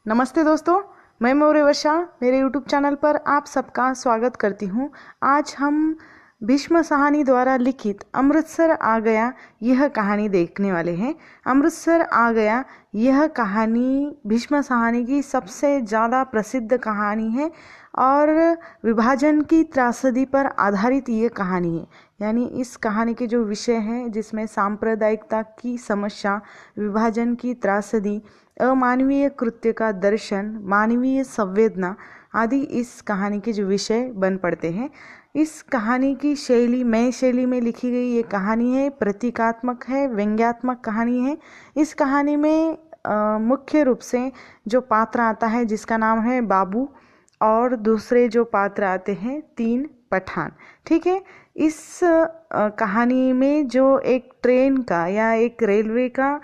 नमस्ते दोस्तों, मैं मौर्य वर्षा मेरे YouTube चैनल पर आप सबका स्वागत करती हूँ। आज हम भीष्म साहनी द्वारा लिखित अमृतसर आ गया यह कहानी देखने वाले हैं। अमृतसर आ गया यह कहानी भीष्म साहनी की सबसे ज़्यादा प्रसिद्ध कहानी है और विभाजन की त्रासदी पर आधारित ये कहानी है। यानी इस कहानी के जो विषय हैं जिसमें सांप्रदायिकता की समस्या, विभाजन की त्रासदी, अमानवीय कृत्य का दर्शन, मानवीय संवेदना आदि इस कहानी के जो विषय बन पड़ते हैं। इस कहानी की शैली नए शैली में लिखी गई ये कहानी है, प्रतीकात्मक है, व्यंग्यात्मक कहानी है। इस कहानी में मुख्य रूप से जो पात्र आता है जिसका नाम है बाबू, और दूसरे जो पात्र आते हैं 3 पठान। ठीक है, इस कहानी में जो एक ट्रेन का या एक रेलवे का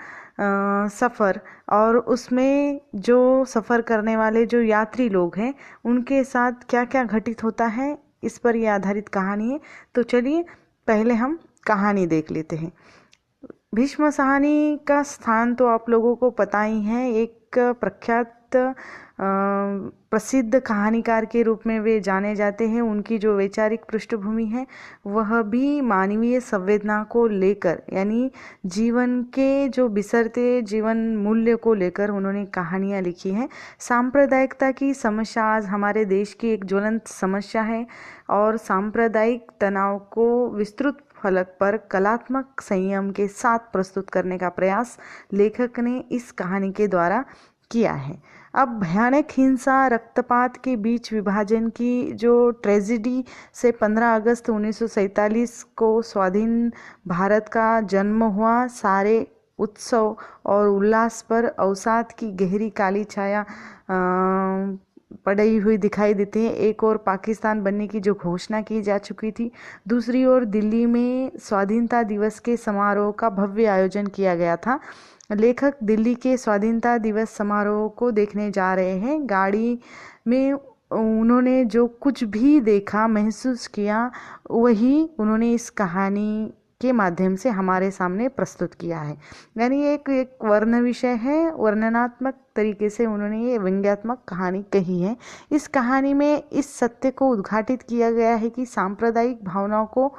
सफ़र और उसमें जो सफ़र करने वाले जो यात्री लोग हैं उनके साथ क्या क्या घटित होता है, इस पर यह आधारित कहानी है। तो चलिए पहले हम कहानी देख लेते हैं। भीष्म साहनी का स्थान तो आप लोगों को पता ही है। एक प्रख्यात प्रसिद्ध कहानीकार के रूप में वे जाने जाते हैं। उनकी जो वैचारिक पृष्ठभूमि है वह भी मानवीय संवेदना को लेकर, यानी जीवन के जो बिसरते जीवन मूल्य को लेकर उन्होंने कहानियाँ लिखी हैं। सांप्रदायिकता की समस्या आज हमारे देश की एक ज्वलंत समस्या है और सांप्रदायिक तनाव को विस्तृत फलक पर कलात्मक संयम के साथ प्रस्तुत करने का प्रयास लेखक ने इस कहानी के द्वारा किया है। अब भयानक हिंसा, रक्तपात के बीच विभाजन की जो ट्रेजिडी से 15 अगस्त 1947 को स्वाधीन भारत का जन्म हुआ, सारे उत्सव और उल्लास पर अवसाद की गहरी काली छाया पड़ी हुई दिखाई देती है। एक और पाकिस्तान बनने की जो घोषणा की जा चुकी थी, दूसरी ओर दिल्ली में स्वाधीनता दिवस के समारोह का भव्य आयोजन किया गया था। लेखक दिल्ली के स्वाधीनता दिवस समारोह को देखने जा रहे हैं। गाड़ी में उन्होंने जो कुछ भी देखा, महसूस किया, वही उन्होंने इस कहानी के माध्यम से हमारे सामने प्रस्तुत किया है। यानी एक वर्ण विषय है, वर्णनात्मक तरीके से उन्होंने ये व्यंग्यात्मक कहानी कही है। इस कहानी में इस सत्य को उद्घाटित किया गया है कि सांप्रदायिक भावनाओं को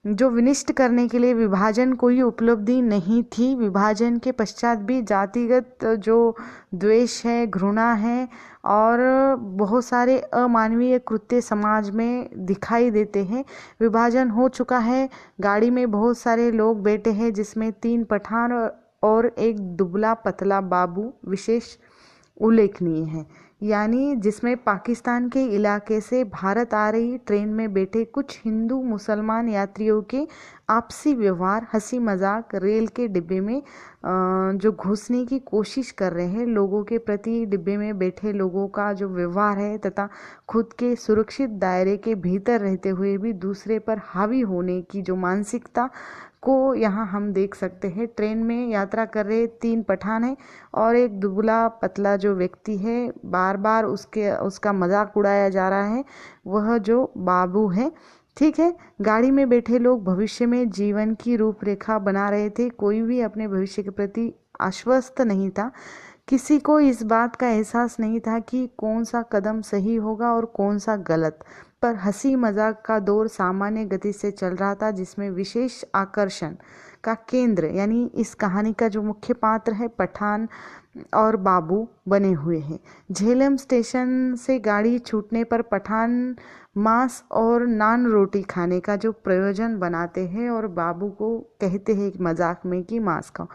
जो विनिष्ट करने के लिए विभाजन कोई उपलब्धि नहीं थी। विभाजन के पश्चात भी जातिगत जो द्वेष है, घृणा है और बहुत सारे अमानवीय कृत्य समाज में दिखाई देते हैं। विभाजन हो चुका है, गाड़ी में बहुत सारे लोग बैठे हैं जिसमें 3 पठान और एक दुबला पतला बाबू विशेष उल्लेखनीय है। यानी जिसमें पाकिस्तान के इलाके से भारत आ रही ट्रेन में बैठे कुछ हिंदू मुसलमान यात्रियों के आपसी व्यवहार, हंसी मजाक, रेल के डिब्बे में जो घुसने की कोशिश कर रहे हैं लोगों के प्रति, डिब्बे में बैठे लोगों का जो व्यवहार है तथा खुद के सुरक्षित दायरे के भीतर रहते हुए भी दूसरे पर हावी होने की जो मानसिकता को यहाँ हम देख सकते हैं। ट्रेन में यात्रा कर रहे 3 पठान हैं और एक दुबला पतला जो व्यक्ति है, बार बार उसका मजाक उड़ाया जा रहा है, वह जो बाबू है। ठीक है, गाड़ी में बैठे लोग भविष्य में जीवन की रूपरेखा बना रहे थे। कोई भी अपने भविष्य के प्रति आश्वस्त नहीं था। किसी को इस बात का एहसास नहीं था कि कौन सा कदम सही होगा और कौन सा गलत, पर हंसी मजाक का दौर सामान्य गति से चल रहा था जिसमें विशेष आकर्षण का केंद्र यानी इस कहानी का जो मुख्य पात्र है पठान और बाबू बने हुए हैं। झेलम स्टेशन से गाड़ी छूटने पर पठान मांस और नान रोटी खाने का जो प्रयोजन बनाते हैं और बाबू को कहते हैं मजाक में कि मांस खाओ,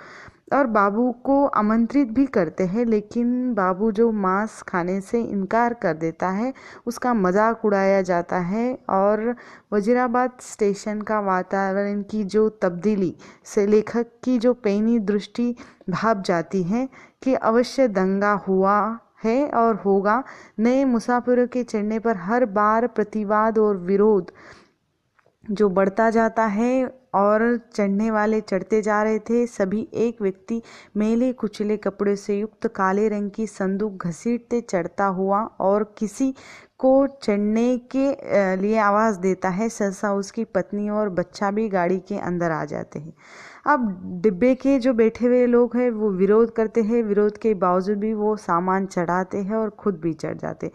और बाबू को आमंत्रित भी करते हैं, लेकिन बाबू जो मांस खाने से इनकार कर देता है, उसका मजाक उड़ाया जाता है। और वजीराबाद स्टेशन का वातावरण की जो तब्दीली से लेखक की जो पैनी दृष्टि भाप जाती है कि अवश्य दंगा हुआ है और होगा। नए मुसाफिरों के चढ़ने पर हर बार प्रतिवाद और विरोध जो बढ़ता जाता है और चढ़ने वाले चढ़ते जा रहे थे। सभी एक व्यक्ति मैले कुचले कपड़े से युक्त काले रंग की संदूक घसीटते चढ़ता हुआ और किसी को चढ़ने के लिए आवाज़ देता है। सहसा उसकी पत्नी और बच्चा भी गाड़ी के अंदर आ जाते हैं। अब डिब्बे के जो बैठे हुए लोग हैं वो विरोध करते हैं, विरोध के बावजूद भी वो सामान चढ़ाते हैं और खुद भी चढ़ जाते।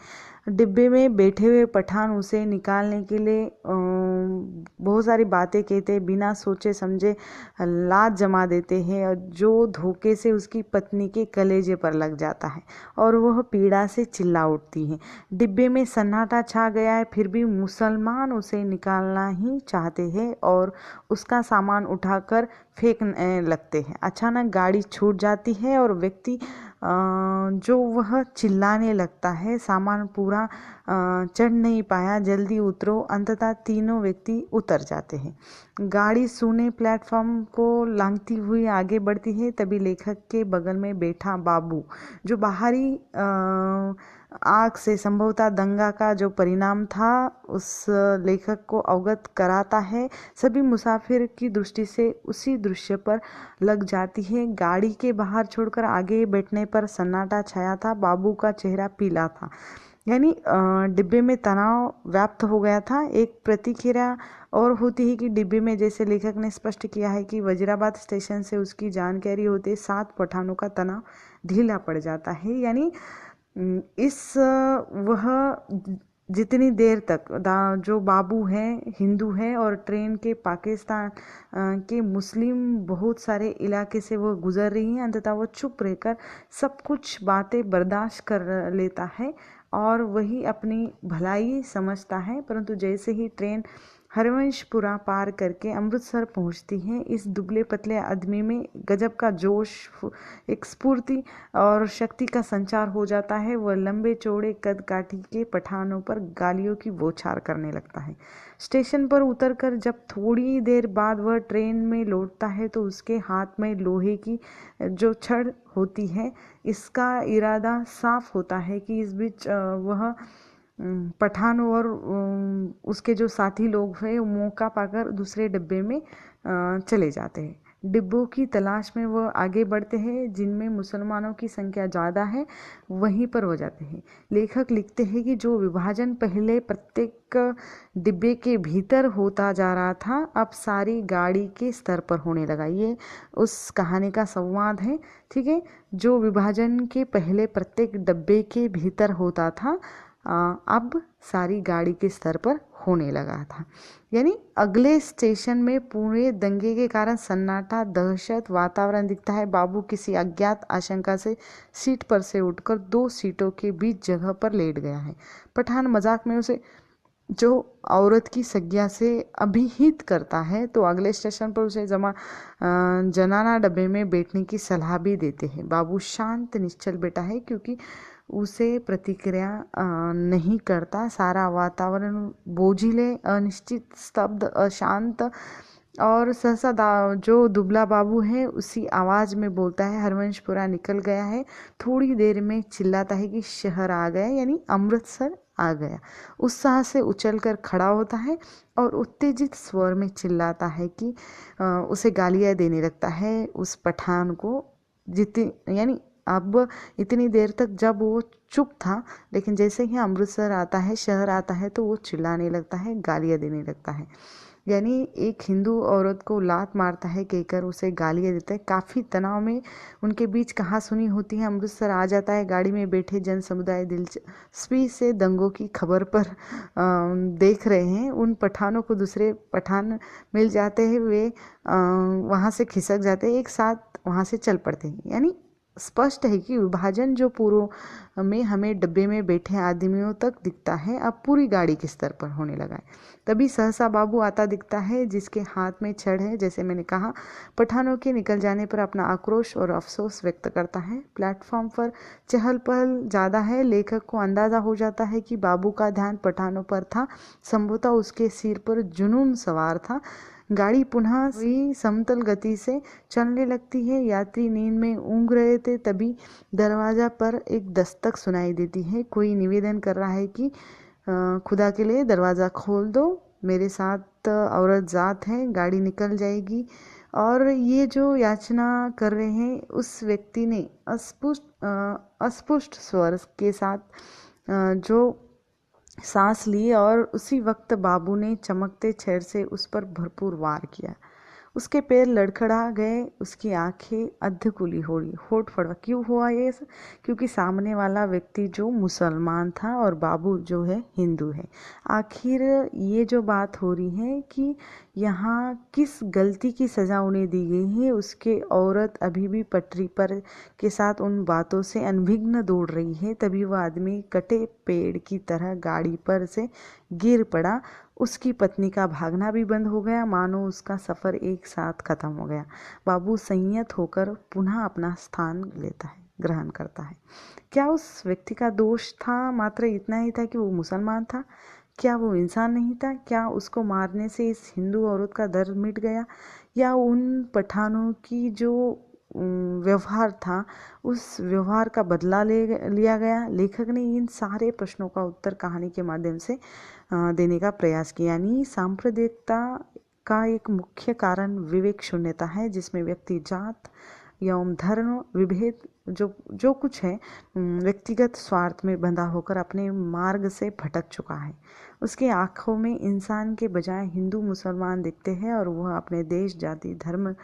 डिब्बे में बैठे हुए पठान उसे निकालने के लिए बहुत सारी बातें कहते हैं, बिना सोचे समझे लात जमा देते हैं, और जो धोखे से उसकी पत्नी के कलेजे पर लग जाता है और वह पीड़ा से चिल्ला उठती है। डिब्बे में सन्नाटा छा गया है, फिर भी मुसलमान उसे निकालना ही चाहते हैं और उसका सामान उठाकर फेंकने लगते हैं। अचानक गाड़ी छूट जाती है और व्यक्ति जो वह चिल्लाने लगता है, सामान पूरा चढ़ नहीं पाया, जल्दी उतरो। अंततः तीनों व्यक्ति उतर जाते हैं। गाड़ी सूने प्लेटफॉर्म को लांघती हुई आगे बढ़ती है। तभी लेखक के बगल में बैठा बाबू, जो बाहरी आग से संभवतः दंगा का जो परिणाम था, उस लेखक को अवगत कराता है। सभी मुसाफिर की दृष्टि से उसी दृश्य पर लग जाती है। गाड़ी के बाहर छोड़कर आगे बैठने पर सन्नाटा छाया था। बाबू का चेहरा पीला था, यानी डिब्बे में तनाव व्याप्त हो गया था। एक प्रतिक्रिया और होती है कि डिब्बे में, जैसे लेखक ने स्पष्ट किया है कि वजीराबाद स्टेशन से उसकी जानकारी होते 7 पठानों का तनाव ढीला पड़ जाता है। यानी वह जितनी देर तक जो बाबू है हिंदू है और ट्रेन के पाकिस्तान के मुस्लिम बहुत सारे इलाके से वो गुजर रही है, अंततः वो चुप रहकर सब कुछ बातें बर्दाश्त कर लेता है और वही अपनी भलाई समझता है। परंतु जैसे ही ट्रेन हरवंशपुरा पार करके अमृतसर पहुंचती है, इस दुबले पतले आदमी में गजब का जोश, एक स्फूर्ति और शक्ति का संचार हो जाता है। वह लंबे चौड़े कद काठी के पठानों पर गालियों की बौछार करने लगता है। स्टेशन पर उतरकर जब थोड़ी देर बाद वह ट्रेन में लौटता है तो उसके हाथ में लोहे की जो छड़ होती है, इसका इरादा साफ होता है कि इस बीच वह पठान और उसके जो साथी लोग हैं मौका पाकर दूसरे डिब्बे में चले जाते हैं। डिब्बों की तलाश में वह आगे बढ़ते हैं, जिनमें मुसलमानों की संख्या ज़्यादा है, वहीं पर हो जाते हैं। लेखक लिखते हैं कि जो विभाजन पहले प्रत्येक डिब्बे के भीतर होता जा रहा था, अब सारी गाड़ी के स्तर पर होने लगा। ये उस कहानी का संवाद है, ठीक है। जो विभाजन के पहले प्रत्येक डिब्बे के भीतर होता था, अब सारी गाड़ी के स्तर पर होने लगा था। यानी अगले स्टेशन में पूरे दंगे के कारण सन्नाटा, दहशत वातावरण दिखता है। बाबू किसी अज्ञात आशंका से सीट पर से उठकर 2 सीटों के बीच जगह पर लेट गया है। पठान मजाक में उसे जो औरत की संज्ञा से अभिहित करता है, तो अगले स्टेशन पर उसे जनाना डब्बे में बैठने की सलाह भी देते हैं। बाबू शांत निश्चल बैठा है, क्योंकि उसे प्रतिक्रिया नहीं करता। सारा वातावरण बोझिले, अनिश्चित, स्तब्ध, अशांत और सहसा जो दुबला बाबू है उसी आवाज में बोलता है, हरवंशपुरा निकल गया है। थोड़ी देर में चिल्लाता है कि शहर आ गया, यानी अमृतसर आ गया। उत्साह से उछलकर खड़ा होता है और उत्तेजित स्वर में चिल्लाता है कि उसे गालियां देने लगता है उस पठान को। यानी अब इतनी देर तक जब वो चुप था, लेकिन जैसे ही अमृतसर आता है, शहर आता है, तो वो चिल्लाने लगता है, गालियां देने लगता है। यानी एक हिंदू औरत को लात मारता है कहकर उसे गालियां देता है। काफ़ी तनाव में उनके बीच कहासुनी होती है। अमृतसर आ जाता है। गाड़ी में बैठे जन समुदाय दिलचस्पी से दंगों की खबर पर देख रहे हैं। उन पठानों को दूसरे पठान मिल जाते हैं, वे वहाँ से खिसक जाते हैं, एक साथ वहाँ से चल पड़ते हैं। यानी स्पष्ट है कि विभाजन जो पूर्व में हमें डब्बे में बैठे आदमियों तक दिखता है, अब पूरी गाड़ी के स्तर पर होने लगा है। तभी सहसा बाबू आता दिखता है, जिसके हाथ में छड़ है। जैसे मैंने कहा, पठानों के निकल जाने पर अपना आक्रोश और अफसोस व्यक्त करता है। प्लेटफॉर्म पर चहल पहल ज़्यादा है। लेखक को अंदाजा हो जाता है कि बाबू का ध्यान पठानों पर था। संभवतः उसके सिर पर जुनून सवार था। गाड़ी पुनः वही समतल गति से चलने लगती है। यात्री नींद में ऊँघ रहे थे। तभी दरवाजा पर एक दस्तक सुनाई देती है। कोई निवेदन कर रहा है कि खुदा के लिए दरवाज़ा खोल दो, मेरे साथ औरत जात है, गाड़ी निकल जाएगी। और ये जो याचना कर रहे हैं, उस व्यक्ति ने अस्पष्ट स्वर के साथ जो सांस ली और उसी वक्त बाबू ने चमकते छड़ से उस पर भरपूर वार किया। उसके पैर लड़खड़ा गए, उसकी आंखें अधकुली हो रही, होठ फड़ा। क्यों हुआ ये सब? क्योंकि सामने वाला व्यक्ति जो मुसलमान था और बाबू जो है हिंदू है। आखिर ये जो बात हो रही है कि यहाँ किस गलती की सज़ा उन्हें दी गई है, उसके औरत अभी भी पटरी पर के साथ उन बातों से अनभिज्ञ दौड़ रही है। तभी वह आदमी कटे पेड़ की तरह गाड़ी पर से गिर पड़ा। उसकी पत्नी का भागना भी बंद हो गया, मानो उसका सफ़र एक साथ खत्म हो गया। बाबू संयत होकर पुनः अपना स्थान लेता है, ग्रहण करता है। क्या उस व्यक्ति का दोष था मात्र इतना ही था कि वो मुसलमान था? क्या वो इंसान नहीं था? क्या उसको मारने से इस हिंदू औरत का दर्द मिट गया? या उन पठानों की जो व्यवहार था, उस व्यवहार का बदला लिया गया? लेखक ने इन सारे प्रश्नों का उत्तर कहानी के माध्यम से देने का प्रयास किया। यानी सांप्रदायिकता का एक मुख्य कारण विवेक शून्यता है, जिसमें व्यक्ति जात एवं धर्म विभेद जो जो कुछ है व्यक्तिगत स्वार्थ में बंधा होकर अपने मार्ग से भटक चुका है। उसकी आंखों में इंसान के बजाय हिंदू मुसलमान दिखते हैं और वह अपने देश जाति धर्म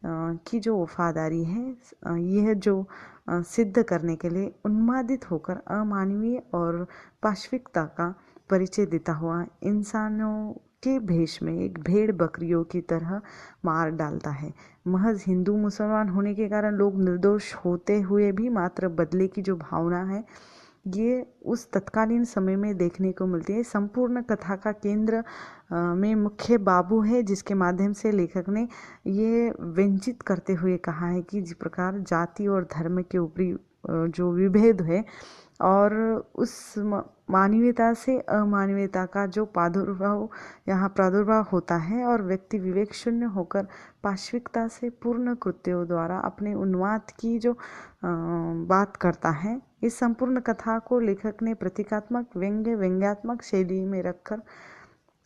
की जो वफादारी है यह जो सिद्ध करने के लिए उन्मादित होकर अमानवीय और पाशविकता का परिचय देता हुआ इंसानों के भेष में एक भेड़ बकरियों की तरह मार डालता है। महज हिंदू मुसलमान होने के कारण लोग निर्दोष होते हुए भी मात्र बदले की जो भावना है, ये उस तत्कालीन समय में देखने को मिलती है। संपूर्ण कथा का केंद्र में मुख्य बाबू है, जिसके माध्यम से लेखक ने ये व्यंजित करते हुए कहा है कि जिस प्रकार जाति और धर्म के ऊपरी जो विभेद है और उस मानवीयता से अमानवीयता का जो प्रादुर्भाव होता है और व्यक्ति विवेक शून्य होकर पाशविकता से पूर्ण कृत्यों द्वारा अपने उन्माद की जो बात करता है। इस संपूर्ण कथा को लेखक ने प्रतीकात्मक व्यंग्यात्मक शैली में रखकर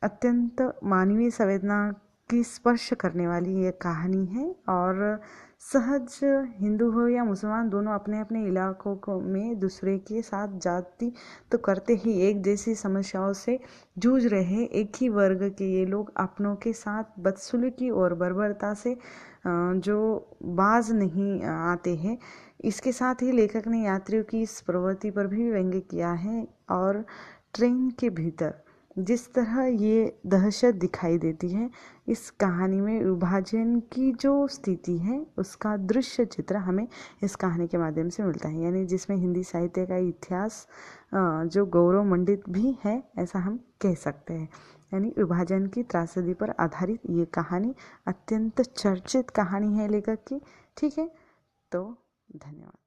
अत्यंत मानवीय संवेदना की स्पर्श करने वाली ये कहानी है। और सहज हिंदू हो या मुसलमान, दोनों अपने अपने इलाकों को में दूसरे के साथ जाति तो करते ही एक जैसी समस्याओं से जूझ रहे हैं। एक ही वर्ग के ये लोग अपनों के साथ बदसलूकी और बर्बरता से जो बाज नहीं आते हैं। इसके साथ ही लेखक ने यात्रियों की इस प्रवृत्ति पर भी व्यंग्य किया है और ट्रेन के भीतर जिस तरह ये दहशत दिखाई देती है, इस कहानी में विभाजन की जो स्थिति है उसका दृश्य चित्र हमें इस कहानी के माध्यम से मिलता है। यानी जिसमें हिंदी साहित्य का इतिहास जो गौरवमंडित भी है, ऐसा हम कह सकते हैं। यानी विभाजन की त्रासदी पर आधारित ये कहानी अत्यंत चर्चित कहानी है लेखक की। ठीक है, तो धन्यवाद।